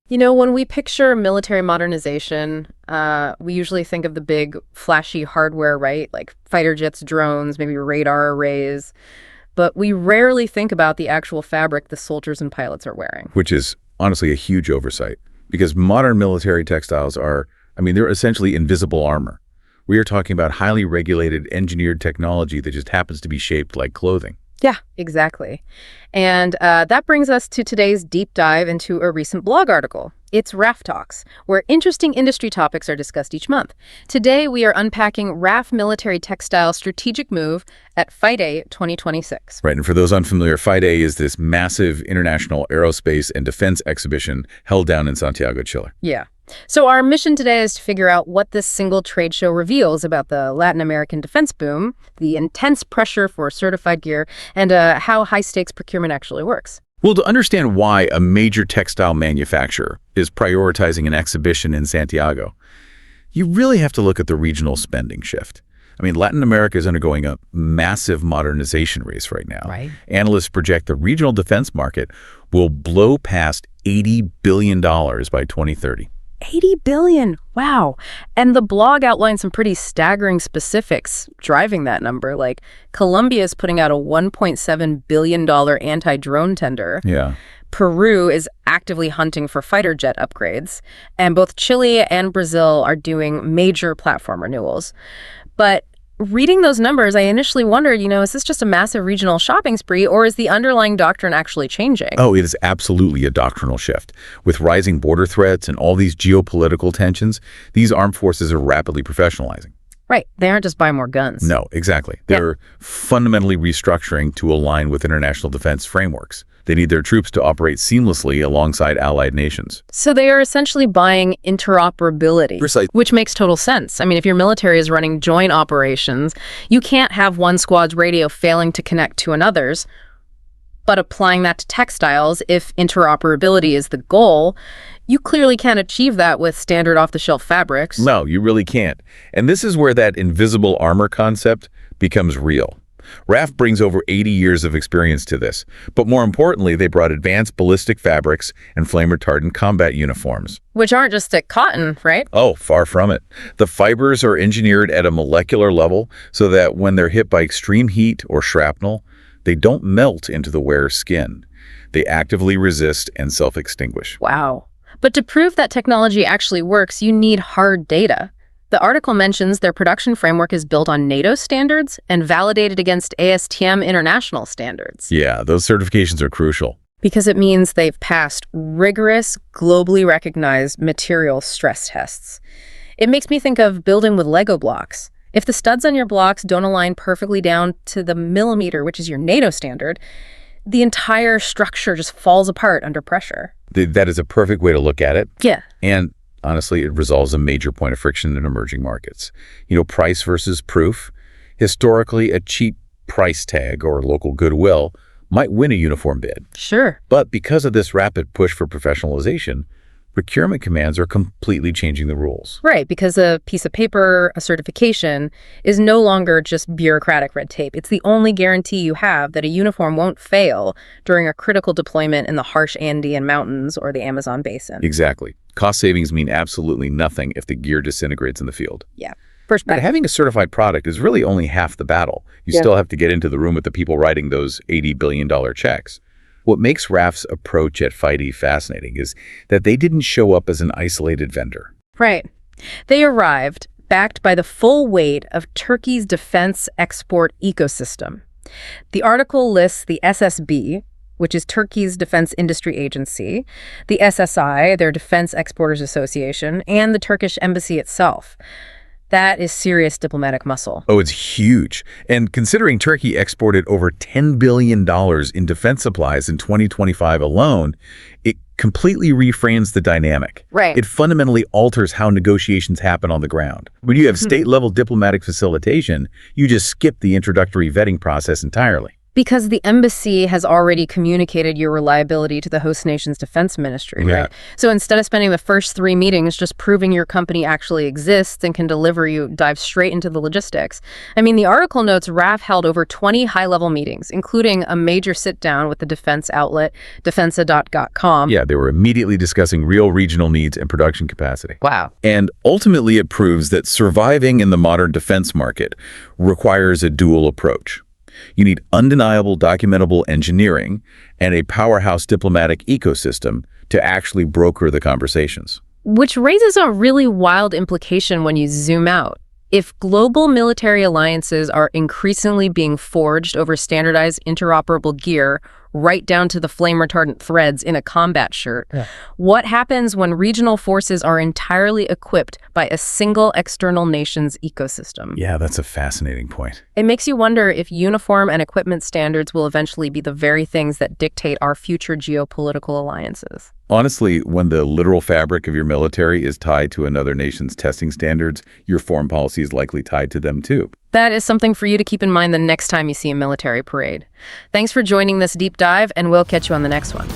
When we picture military modernization, we usually think of the big, flashy hardware, right? Like fighter jets, drones, maybe radar arrays. But we rarely think about the actual fabric the soldiers and pilots are wearing. Which is honestly a huge oversight, because modern military textiles they're essentially invisible armor. We are talking about highly regulated, engineered technology that just happens to be shaped like clothing. Yeah, exactly. And that brings us to today's deep dive into a recent blog article. It's Raff Talks, where interesting industry topics are discussed each month. Today, we are unpacking Raff Military Textile Strategic Move at FIDAE 2026. Right, and for those unfamiliar, FIDAE is this massive international aerospace and defense exhibition held down in Santiago, Chile. Yeah. So our mission today is to figure out what this single trade show reveals about the Latin American defense boom, the intense pressure for certified gear, and how high-stakes procurement actually works. Well, to understand why a major textile manufacturer is prioritizing an exhibition in Santiago, you really have to look at the regional spending shift. Latin America is undergoing a massive modernization race right now. Right. Analysts project the regional defense market will blow past $80 billion by 2030. 80 billion. Wow. And the blog outlines some pretty staggering specifics driving that number. Like Colombia is putting out a $1.7 billion anti-drone tender. Yeah. Peru is actively hunting for fighter jet upgrades. And both Chile and Brazil are doing major platform renewals. But reading those numbers, I initially wondered, is this just a massive regional shopping spree, or is the underlying doctrine actually changing? Oh, it is absolutely a doctrinal shift. With rising border threats and all these geopolitical tensions, these armed forces are rapidly professionalizing. Right. They aren't just buying more guns. No, exactly. They're fundamentally restructuring to align with international defense frameworks. They need their troops to operate seamlessly alongside allied nations. So they are essentially buying interoperability, Precisely. Which makes total sense. If your military is running joint operations, you can't have one squad's radio failing to connect to another's. But applying that to textiles, if interoperability is the goal, you clearly can't achieve that with standard off-the-shelf fabrics. No, you really can't. And this is where that invisible armor concept becomes real. Raff brings over 80 years of experience to this, but more importantly, they brought advanced ballistic fabrics and flame-retardant combat uniforms. Which aren't just thick cotton, right? Oh, far from it. The fibers are engineered at a molecular level so that when they're hit by extreme heat or shrapnel, they don't melt into the wearer's skin. They actively resist and self-extinguish. Wow. But to prove that technology actually works, you need hard data. The article mentions their production framework is built on NATO standards and validated against ASTM international standards. Yeah, those certifications are crucial. Because it means they've passed rigorous, globally recognized material stress tests. It makes me think of building with Lego blocks. If the studs on your blocks don't align perfectly down to the millimeter, which is your NATO standard, the entire structure just falls apart under pressure. That is a perfect way to look at it. Yeah. And honestly, it resolves a major point of friction in emerging markets. Price versus proof. Historically, a cheap price tag or local goodwill might win a uniform bid. Sure. But because of this rapid push for professionalization, procurement commands are completely changing the rules. Right, because a piece of paper, a certification, is no longer just bureaucratic red tape. It's the only guarantee you have that a uniform won't fail during a critical deployment in the harsh Andean mountains or the Amazon basin. Exactly. Cost savings mean absolutely nothing if the gear disintegrates in the field. Yeah. But having a certified product is really only half the battle. You still have to get into the room with the people writing those $80 billion checks. What makes Raff's approach at FIDAE fascinating is that they didn't show up as an isolated vendor. Right. They arrived backed by the full weight of Turkey's defense export ecosystem. The article lists the SSB, which is Turkey's defense industry agency, the SSI, their Defense Exporters Association, and the Turkish embassy itself. That is serious diplomatic muscle. Oh, it's huge. And considering Turkey exported over $10 billion in defense supplies in 2025 alone, it completely reframes the dynamic. Right. It fundamentally alters how negotiations happen on the ground. When you have state-level diplomatic facilitation, you just skip the introductory vetting process entirely. Because the embassy has already communicated your reliability to the host nation's defense ministry, Yeah. right? So instead of spending the first 3 meetings just proving your company actually exists and can deliver, you dive straight into the logistics. I mean, the article notes Raff held over 20 high-level meetings, including a major sit-down with the defense outlet, defensa.com. Yeah, they were immediately discussing real regional needs and production capacity. Wow. And ultimately, it proves that surviving in the modern defense market requires a dual approach. You need undeniable documentable engineering and a powerhouse diplomatic ecosystem to actually broker the conversations. Which raises a really wild implication when you zoom out. If global military alliances are increasingly being forged over standardized interoperable gear, right down to the flame-retardant threads in a combat shirt, what happens when regional forces are entirely equipped by a single external nation's ecosystem? Yeah, that's a fascinating point. It makes you wonder if uniform and equipment standards will eventually be the very things that dictate our future geopolitical alliances. Honestly, when the literal fabric of your military is tied to another nation's testing standards, your foreign policy is likely tied to them too. That is something for you to keep in mind the next time you see a military parade. Thanks for joining this deep dive, and we'll catch you on the next one.